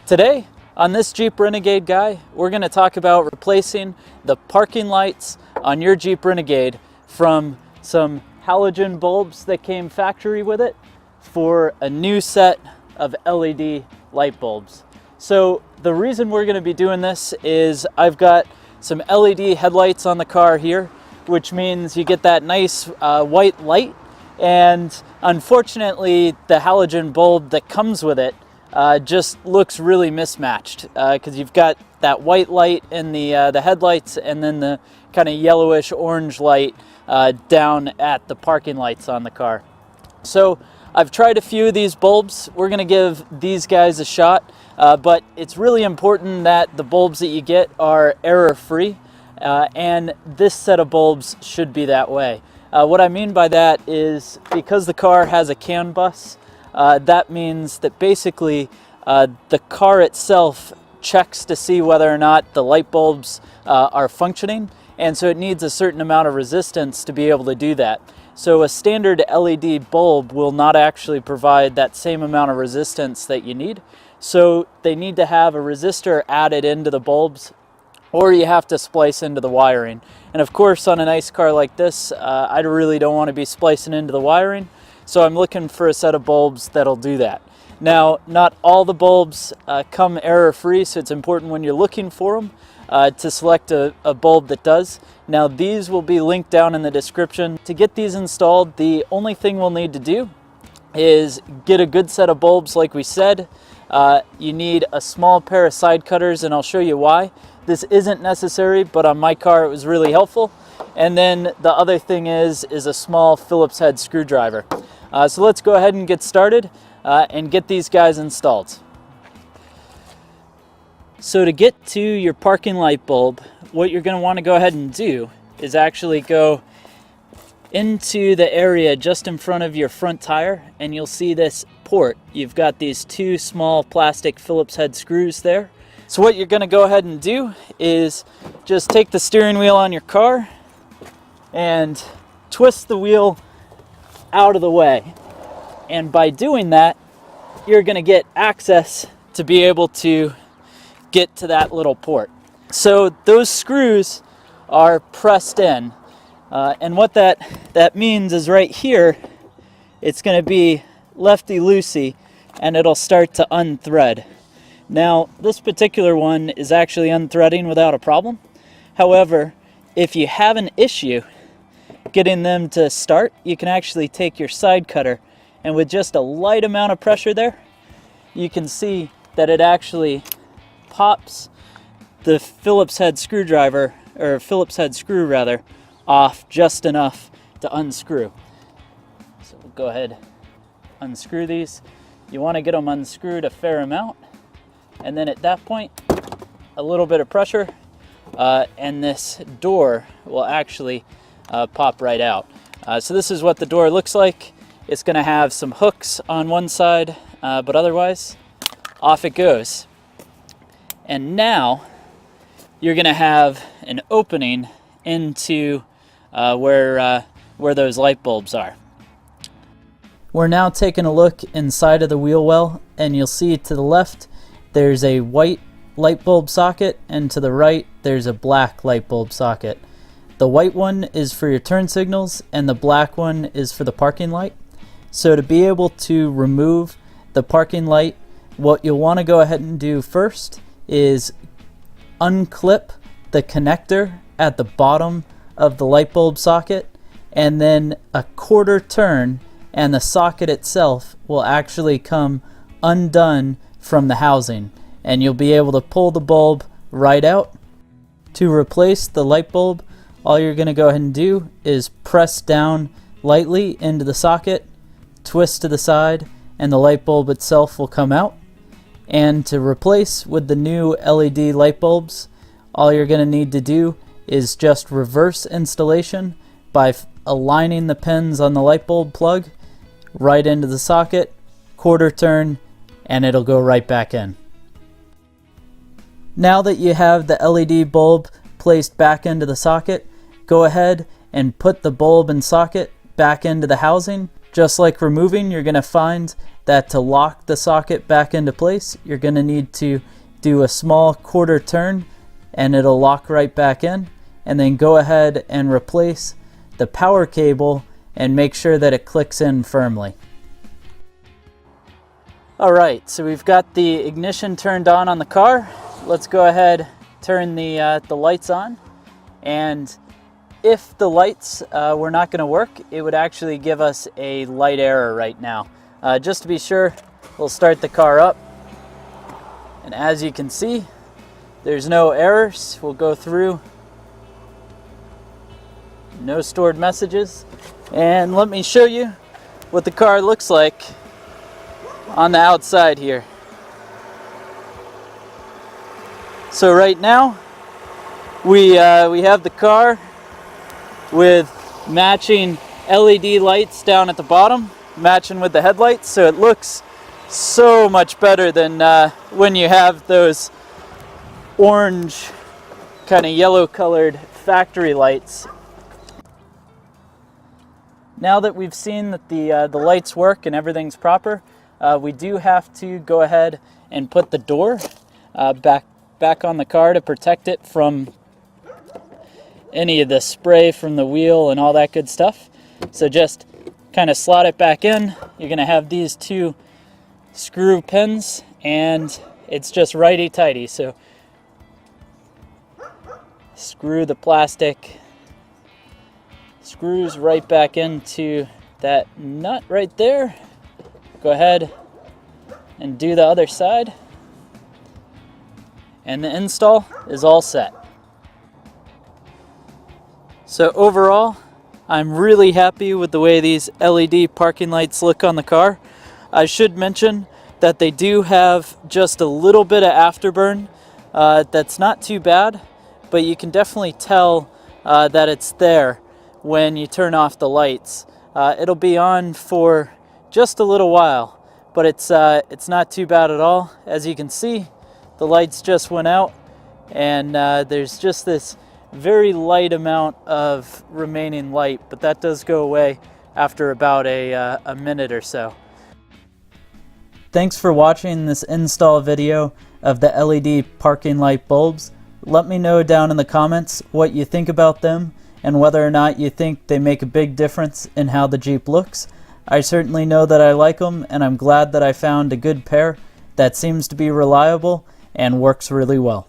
Today, on this Jeep Renegade guy, we're going to talk about replacing the parking lights on your Jeep Renegade from some halogen bulbs that came factory with it for a new set of LED light bulbs. So the reason we're going to be doing this is I've got some LED headlights on the car here, which means you get that nice white light, and unfortunately the halogen bulb that comes with it just looks really mismatched because you've got that white light in the headlights and then the kind of yellowish orange light down at the parking lights on the car. So I've tried a few of these bulbs. We're going to give these guys a shot, but it's really important that the bulbs that you get are error-free, and this set of bulbs should be that way. What I mean by that is because the car has a CAN bus, that means that basically the car itself checks to see whether or not the light bulbs are functioning, and so it needs a certain amount of resistance to be able to do that. So a standard LED bulb will not actually provide that same amount of resistance that you need. So they need to have a resistor added into the bulbs, or you have to splice into the wiring. And of course, on a nice car like this, I really don't want to be splicing into the wiring. So I'm looking for a set of bulbs that'll do that. Now, not all the bulbs come error-free, so it's important when you're looking for them to select a bulb that does. Now, these will be linked down in the description. To get these installed, the only thing we'll need to do is get a good set of bulbs like we said. You need a small pair of side cutters, and I'll show you why. This isn't necessary, but on my car it was really helpful. And then the other thing is a small Phillips head screwdriver. So let's go ahead and get started and get these guys installed. So to get to your parking light bulb, what you're going to want to go ahead and do is actually go into the area just in front of your front tire, and you'll see this port. You've got these two small plastic Phillips head screws there. So what you're going to go ahead and do is just take the steering wheel on your car and twist the wheel out of the way. And by doing that, you're going to get access to be able to get to that little port. So those screws are pressed in. And what that means is right here, it's going to be lefty-loosey, and it'll start to unthread. Now, this particular one is actually unthreading without a problem. However, if you have an issue getting them to start, you can actually take your side cutter, and with just a light amount of pressure there, you can see that it actually pops the Phillips head screwdriver, or Phillips head screw rather, off just enough to unscrew. So we'll go ahead, unscrew these. You want to get them unscrewed a fair amount, and then at that point, a little bit of pressure, and this door will actually pop right out. So this is what the door looks like. It's going to have some hooks on one side, but otherwise, off it goes. And now, you're going to have an opening into where those light bulbs are. We're now taking a look inside of the wheel well, and you'll see to the left, there's a white light bulb socket, and to the right, there's a black light bulb socket. The white one is for your turn signals, and the black one is for the parking light. So to be able to remove the parking light, what you'll want to go ahead and do first is unclip the connector at the bottom of the light bulb socket, and then a quarter turn, and the socket itself will actually come undone from the housing, and you'll be able to pull the bulb right out. To replace the light bulb, all you're going to go ahead and do is press down lightly into the socket, twist to the side, and the light bulb itself will come out. And to replace with the new LED light bulbs, all you're going to need to do is just reverse installation by aligning the pins on the light bulb plug right into the socket, quarter turn, and it'll go right back in. Now that you have the LED bulb placed back into the socket, go ahead and put the bulb and socket back into the housing. Just like removing, you're going to find that to lock the socket back into place, you're going to need to do a small quarter turn and it'll lock right back in. And then go ahead and replace the power cable and make sure that it clicks in firmly. Alright, so we've got the ignition turned on the car. Let's go ahead, turn the lights on. And if the lights were not going to work, it would actually give us a light error right now. Just to be sure, we'll start the car up. And as you can see, there's no errors. We'll go through. No stored messages. And let me show you what the car looks like on the outside here. So right now, we have the car with matching LED lights down at the bottom, matching with the headlights, so it looks so much better than when you have those orange, kind of yellow colored factory lights. Now that we've seen that the lights work and everything's proper, we do have to go ahead and put the door back on the car to protect it from any of the spray from the wheel and all that good stuff. So just kind of slot it back in. You're going to have these two screw pins and it's just righty-tighty. So screw the plastic screws right back into that nut right there. Go ahead and do the other side. And the install is all set. So overall, I'm really happy with the way these LED parking lights look on the car. I should mention that they do have just a little bit of afterburn. That's not too bad, but you can definitely tell that it's there when you turn off the lights. It'll be on for just a little while, but it's not too bad at all. As you can see, the lights just went out and there's just this very light amount of remaining light, but that does go away after about a minute or so. Thanks for watching this install video of the LED parking light bulbs. Let me know down in the comments what you think about them and whether or not you think they make a big difference in how the Jeep looks. I certainly know that I like them, and I'm glad that I found a good pair that seems to be reliable and works really well.